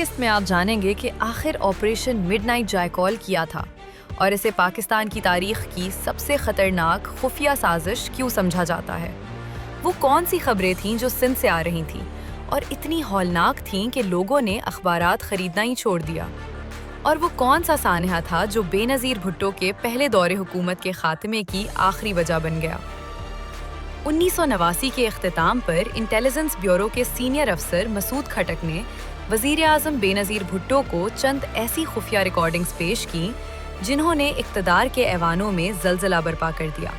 قسط میں آپ جانیں گے کہ آخر آپریشن مڈ نائٹ جائیکال کیا تھا اور اسے پاکستان کی تاریخ کی سب سے خطرناک خفیہ سازش کیوں سمجھا جاتا ہے۔ وہ کون سی خبریں تھیں جو سندھ سے آ رہی تھیں اور اتنی ہولناک تھیں کہ لوگوں نے اخبارات خریدنا ہی چھوڑ دیا، اور وہ کون سا سانحہ تھا جو بے نظیر بھٹو کے پہلے دور حکومت کے خاتمے کی آخری وجہ بن گیا۔ 1989 کے اختتام پر انٹیلیجنس بیورو کے سینئر افسر مسعود کھٹک نے وزیر اعظم بے نظیر بھٹو کو چند ایسی خفیہ ریکارڈنگز پیش کی جنہوں نے اقتدار کے ایوانوں میں زلزلہ برپا کر دیا۔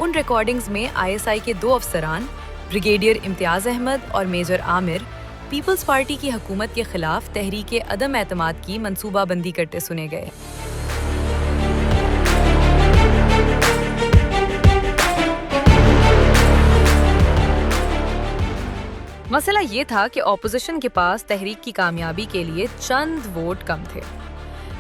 ان ریکارڈنگز میں ISI کے 2 افسران بریگیڈیئر امتیاز احمد اور میجر عامر پیپلز پارٹی کی حکومت کے خلاف تحریک عدم اعتماد کی منصوبہ بندی کرتے سنے گئے۔ مسئلہ یہ تھا کہ اپوزیشن کے پاس تحریک کی کامیابی کے لیے چند ووٹ کم تھے۔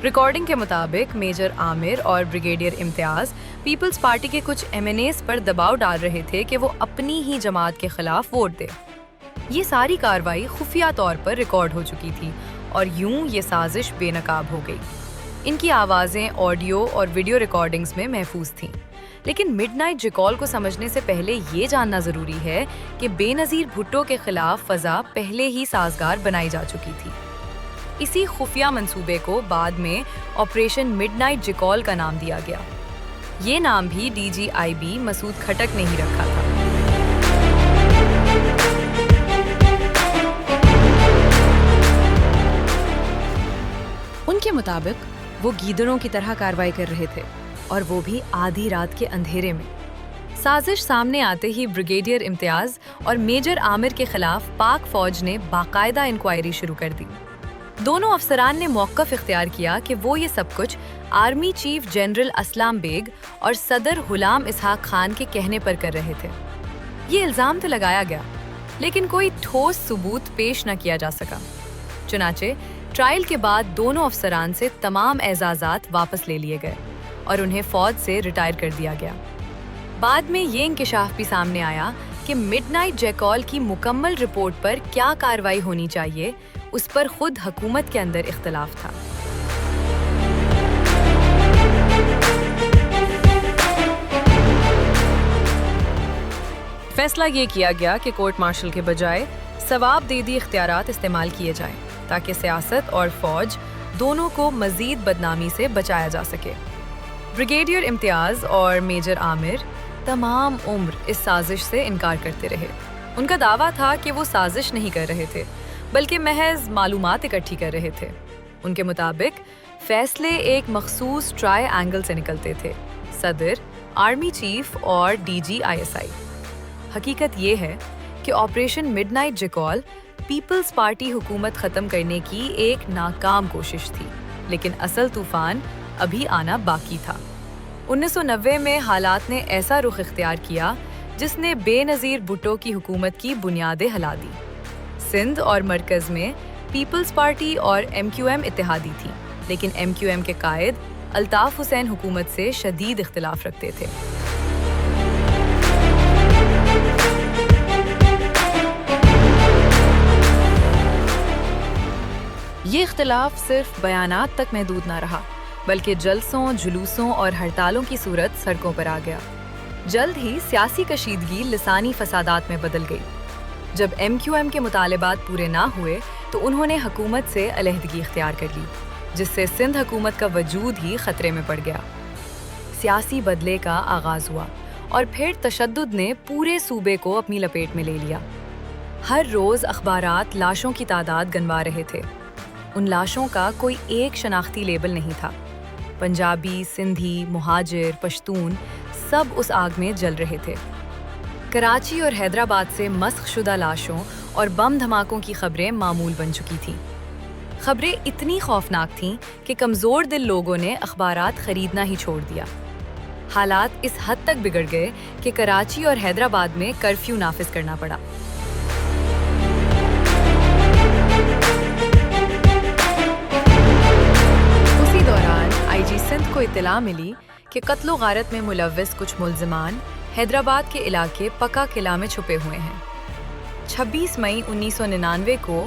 ریکارڈنگ کے مطابق میجر عامر اور بریگیڈیئر امتیاز پیپلز پارٹی کے کچھ MNAs پر دباؤ ڈال رہے تھے کہ وہ اپنی ہی جماعت کے خلاف ووٹ دے۔ یہ ساری کارروائی خفیہ طور پر ریکارڈ ہو چکی تھی اور یوں یہ سازش بے نقاب ہو گئی۔ ان کی آوازیں آڈیو اور ویڈیو ریکارڈنگز میں محفوظ تھیں، لیکن مڈ نائٹ جیکال کو سمجھنے سے پہلے یہ جاننا ضروری ہے کہ بے نظیر بھٹو کے خلاف فضا پہلے ہی سازگار بنائی جا چکی تھی۔ اسی خفیہ منصوبے کو بعد میں آپریشن مڈ نائٹ جیکال کا نام دیا گیا۔ یہ نام بھی DGIB مسعود کھٹک نے ہی رکھا تھا۔ ان کے مطابق وہ گیدڑوں کی طرح کارروائی کر رہے تھے، اور وہ بھی آدھی رات کے اندھیرے میں۔ سازش سامنے آتے ہی بریگیڈیئر امتیاز اور میجر عامر کے خلاف پاک فوج نے باقاعدہ انکوائری شروع کر دی۔ دونوں افسران نے موقف اختیار کیا کہ وہ یہ سب کچھ آرمی چیف جنرل اسلام بیگ اور صدر غلام اسحاق خان کے کہنے پر کر رہے تھے۔ یہ الزام تو لگایا گیا، لیکن کوئی ٹھوس ثبوت پیش نہ کیا جا سکا۔ چنانچہ ٹرائل کے بعد دونوں افسران سے تمام اعزازات واپس لے لیے گئے اور انہیں فوج سے ریٹائر کر دیا گیا۔ بعد میں یہ انکشاف بھی سامنے آیا کہ مڈ نائٹ جیکال کی مکمل رپورٹ پر کیا کارروائی ہونی چاہیے، اس پر خود حکومت کے اندر اختلاف تھا۔ فیصلہ یہ کیا گیا کہ کورٹ مارشل کے بجائے ثواب دیدی اختیارات استعمال کیے جائیں تاکہ سیاست اور فوج دونوں کو مزید بدنامی سے بچایا جا سکے۔ بریگیڈیئر امتیاز اور میجر عامر تمام عمر اس سازش سے انکار کرتے رہے۔ ان کا دعویٰ تھا کہ وہ سازش نہیں کر رہے تھے بلکہ محض معلومات اکٹھی کر رہے تھے۔ ان کے مطابق فیصلے ایک مخصوص ٹرائی اینگل سے نکلتے تھے: صدر، آرمی چیف اور DGISI۔ حقیقت یہ ہے کہ operation midnight jackal Peoples Party حکومت ختم کرنے کی ایک ناکام کوشش تھی، لیکن اصل طوفان ابھی آنا باقی تھا۔ 1990 میں حالات نے ایسا رخ اختیار کیا جس نے بے نظیر بھٹو کی حکومت کی بنیادیں ہلا دی۔ سندھ اور مرکز میں پیپلز پارٹی اور MQM اتحادی تھی، لیکن MQM کے قائد الطاف حسین حکومت سے شدید اختلاف رکھتے تھے۔ یہ اختلاف صرف بیانات تک محدود نہ رہا، بلکہ جلسوں، جلوسوں اور ہڑتالوں کی صورت سڑکوں پر آ گیا۔ جلد ہی سیاسی کشیدگی لسانی فسادات میں بدل گئی۔ جب MQM کے مطالبات پورے نہ ہوئے تو انہوں نے حکومت سے علیحدگی اختیار کر لی، جس سے سندھ حکومت کا وجود ہی خطرے میں پڑ گیا۔ سیاسی بدلے کا آغاز ہوا اور پھر تشدد نے پورے صوبے کو اپنی لپیٹ میں لے لیا۔ ہر روز اخبارات لاشوں کی تعداد گنوا رہے تھے۔ ان لاشوں کا کوئی ایک شناختی لیبل نہیں تھا۔ پنجابی، سندھی، مہاجر، پشتون سب اس آگ میں جل رہے تھے۔ کراچی اور حیدرآباد سے مسخ شدہ لاشوں اور بم دھماکوں کی خبریں معمول بن چکی تھیں۔ خبریں اتنی خوفناک تھیں کہ کمزور دل لوگوں نے اخبارات خریدنا ہی چھوڑ دیا۔ حالات اس حد تک بگڑ گئے کہ کراچی اور حیدرآباد میں کرفیو نافذ کرنا پڑا۔ اسی دوران IG سندھ کو اطلاع ملی کہ قتل و غارت میں ملوث کچھ ملزمان حیدرآباد کے علاقے پکا قلعہ میں چھپے ہوئے ہیں۔ 26 مئی 1999 کو